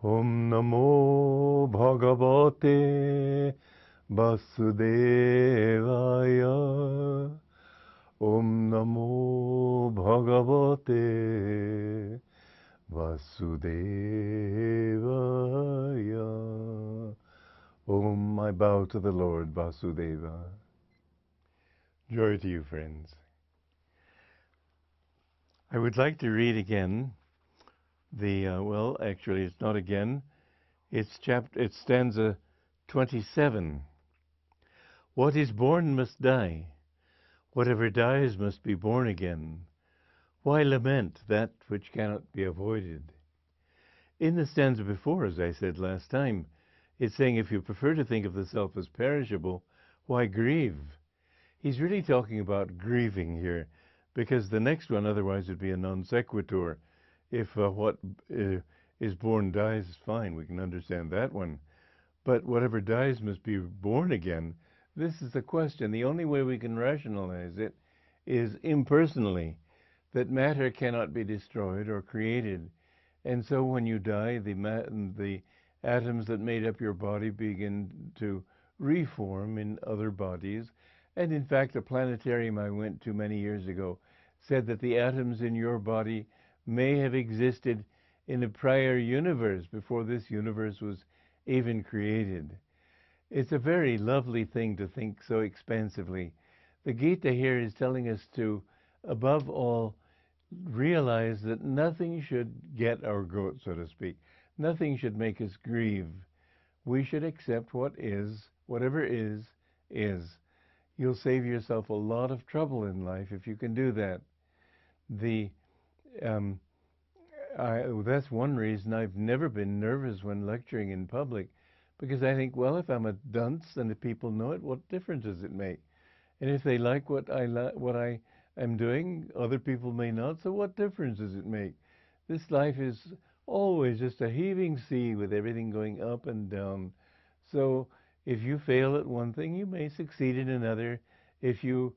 Om Namo Bhagavate Vasudevaya. Om Namo Bhagavate Vasudevaya. Om, I bow to the Lord Vasudeva. Joy to you, friends. I would like to read again well, actually, it's not again. It's stanza 27. What is born must die. Whatever dies must be born again. Why lament that which cannot be avoided? In the stanza before, as I said last time, it's saying if you prefer to think of the self as perishable, why grieve? He's really talking about grieving here, because the next one otherwise would be a non sequitur. If what is born dies, fine, we can understand that one. But whatever dies must be born again. This is the question. The only way we can rationalize it is impersonally, that matter cannot be destroyed or created. And so when you die, the atoms that made up your body begin to reform in other bodies. And in fact, a planetarium I went to many years ago said that the atoms in your body may have existed in a prior universe before this universe was even created. It's a very lovely thing to think so expansively. The Gita here is telling us to, above all, realize that nothing should get our goat, so to speak. Nothing should make us grieve. We should accept what is, whatever is, is. You'll save yourself a lot of trouble in life if you can do that. That's one reason I've never been nervous when lecturing in public, because I think, well, if I'm a dunce and if people know it, what difference does it make? And if they like what I am doing, other people may not, so what difference does it make? This life is always just a heaving sea with everything going up and down. So if you fail at one thing, you may succeed in another. If you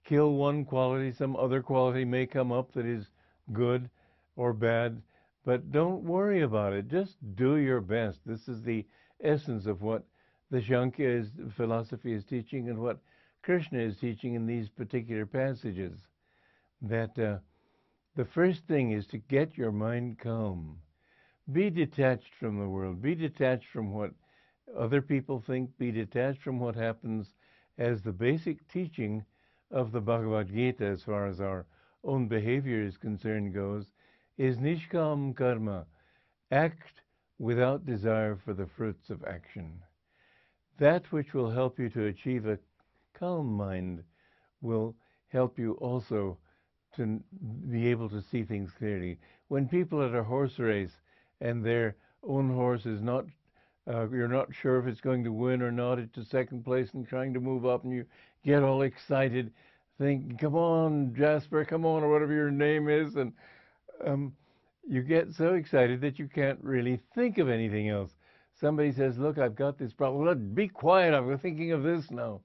kill one quality, some other quality may come up that is good or bad, but don't worry about it. Just do your best. This is the essence of what the Shankya philosophy is teaching and what Krishna is teaching in these particular passages. That the first thing is to get your mind calm. Be detached from the world. Be detached from what other people think. Be detached from what happens, as the basic teaching of the Bhagavad Gita, as far as our own behavior is concerned, goes, is nishkam karma, act without desire for the fruits of action. That which will help you to achieve a calm mind will help you also to be able to see things clearly. When people at a horse race and their own horse is not, you're not sure if it's going to win or not, it's to second place and trying to move up, and you get all excited, think, come on, Jasper, come on, or whatever your name is, and you get so excited that you can't really think of anything else. Somebody says, look, I've got this problem. Look, be quiet, I'm thinking of this now.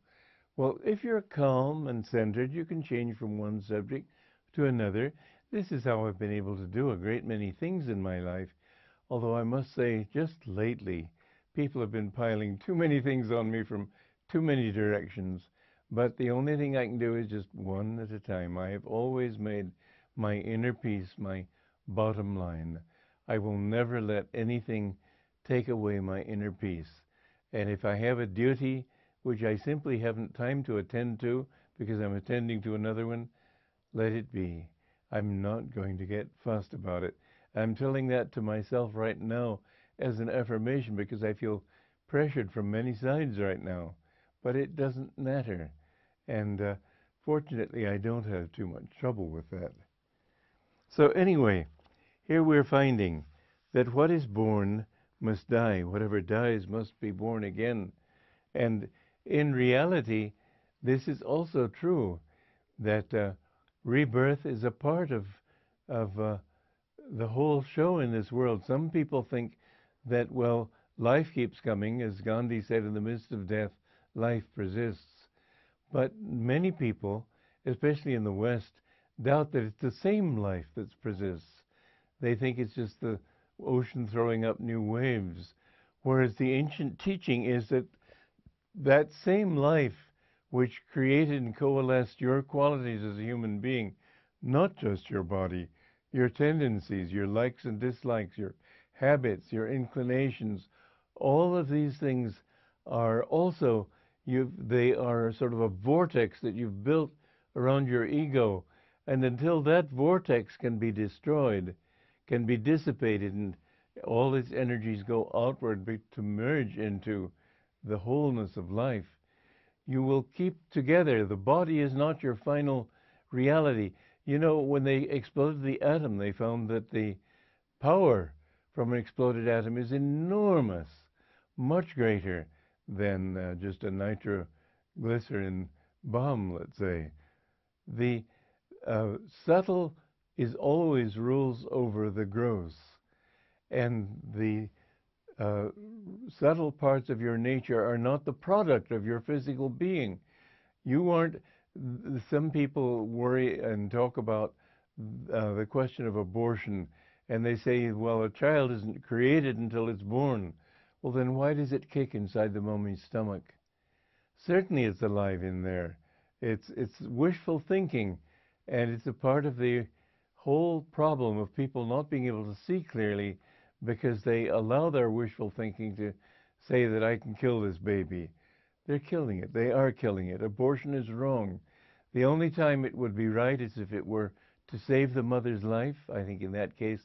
Well, if you're calm and centered, you can change from one subject to another. This is how I've been able to do a great many things in my life, although I must say, just lately, people have been piling too many things on me from too many directions. But the only thing I can do is just one at a time. I have always made my inner peace my bottom line. I will never let anything take away my inner peace. And if I have a duty which I simply haven't time to attend to because I'm attending to another one, let it be. I'm not going to get fussed about it. I'm telling that to myself right now as an affirmation because I feel pressured from many sides right now. But it doesn't matter. And fortunately, I don't have too much trouble with that. So anyway, here we're finding that what is born must die. Whatever dies must be born again. And in reality, this is also true, that rebirth is a part of the whole show in this world. Some people think that, well, life keeps coming. As Gandhi said, in the midst of death, life persists. But many people, especially in the West, doubt that it's the same life that persists. They think it's just the ocean throwing up new waves. Whereas the ancient teaching is that that same life which created and coalesced your qualities as a human being, not just your body, your tendencies, your likes and dislikes, your habits, your inclinations, all of these things are also, they are sort of a vortex that you've built around your ego. And until that vortex can be destroyed, can be dissipated, and all its energies go outward to merge into the wholeness of life, you will keep together. The body is not your final reality. You know, when they exploded the atom, they found that the power from an exploded atom is enormous, much greater than just a nitroglycerin bomb, let's say. The subtle is always rules over the gross, and the subtle parts of your nature are not the product of your physical being. You aren't. Some people worry and talk about the question of abortion, and they say, well, a child isn't created until it's born. Well, then why does it kick inside the mummy's stomach? Certainly it's alive in there. It's wishful thinking, and it's a part of the whole problem of people not being able to see clearly, because they allow their wishful thinking to say that I can kill this baby. They're killing it. They are killing it. Abortion is wrong. The only time it would be right is if it were to save the mother's life. I think in that case,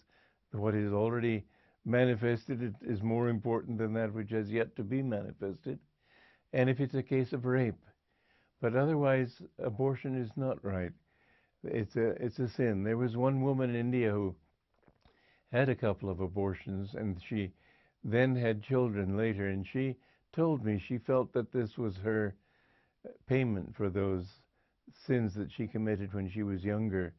what is already manifested is more important than that which has yet to be manifested. And if it's a case of rape. But otherwise, abortion is not right. It's a sin. There was one woman in India who had a couple of abortions, and she then had children later, and she told me she felt that this was her payment for those sins that she committed when she was younger,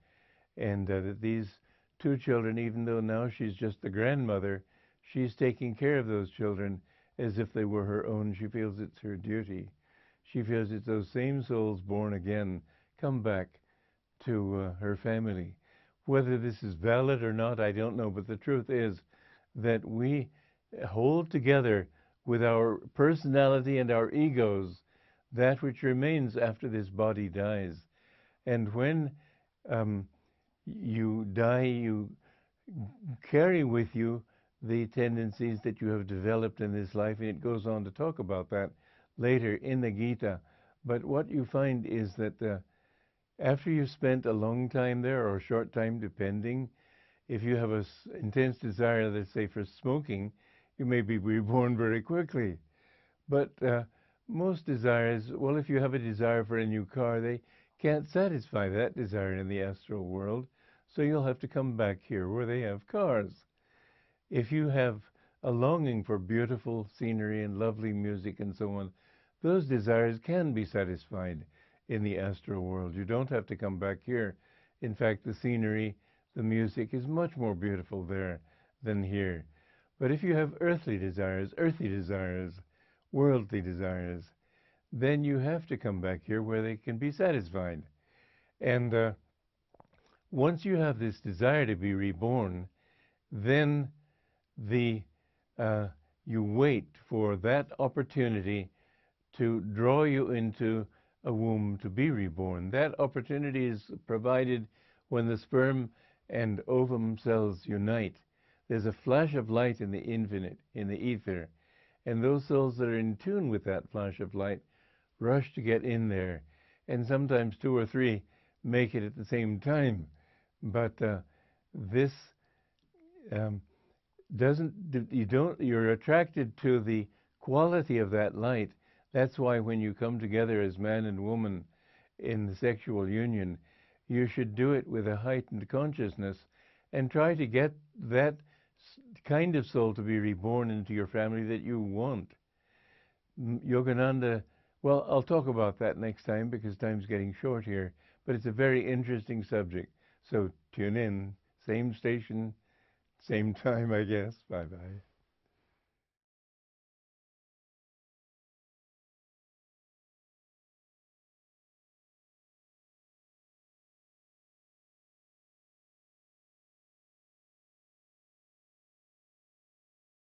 and that these two children, even though now she's just the grandmother, she's taking care of those children as if they were her own. She feels it's her duty. She feels it's those same souls born again come back to her family. Whether this is valid or not, I don't know, but the truth is that we hold together with our personality and our egos that which remains after this body dies. And when you die, you carry with you the tendencies that you have developed in this life, and it goes on to talk about that later in the Gita. But what you find is that after you've spent a long time there, or a short time, depending, if you have an intense desire, let's say, for smoking, you may be reborn very quickly. But most desires, well, if you have a desire for a new car, they can't satisfy that desire in the astral world, so you'll have to come back here where they have cars. If you have a longing for beautiful scenery and lovely music and so on, those desires can be satisfied in the astral world. You don't have to come back here. In fact, the scenery, the music is much more beautiful there than here. But if you have earthly desires, worldly desires, then you have to come back here where they can be satisfied. And once you have this desire to be reborn, then you wait for that opportunity to draw you into a womb to be reborn. That opportunity is provided when the sperm and ovum cells unite. There's a flash of light in the infinite, in the ether, and those souls that are in tune with that flash of light rush to get in there, and sometimes two or three make it at the same time. But this you're attracted to the quality of that light. That's why when you come together as man and woman in the sexual union, you should do it with a heightened consciousness and try to get that kind of soul to be reborn into your family that you want. Yogananda, well, I'll talk about that next time because time's getting short here, but it's a very interesting subject. So tune in, same station, same time, I guess. Bye-bye.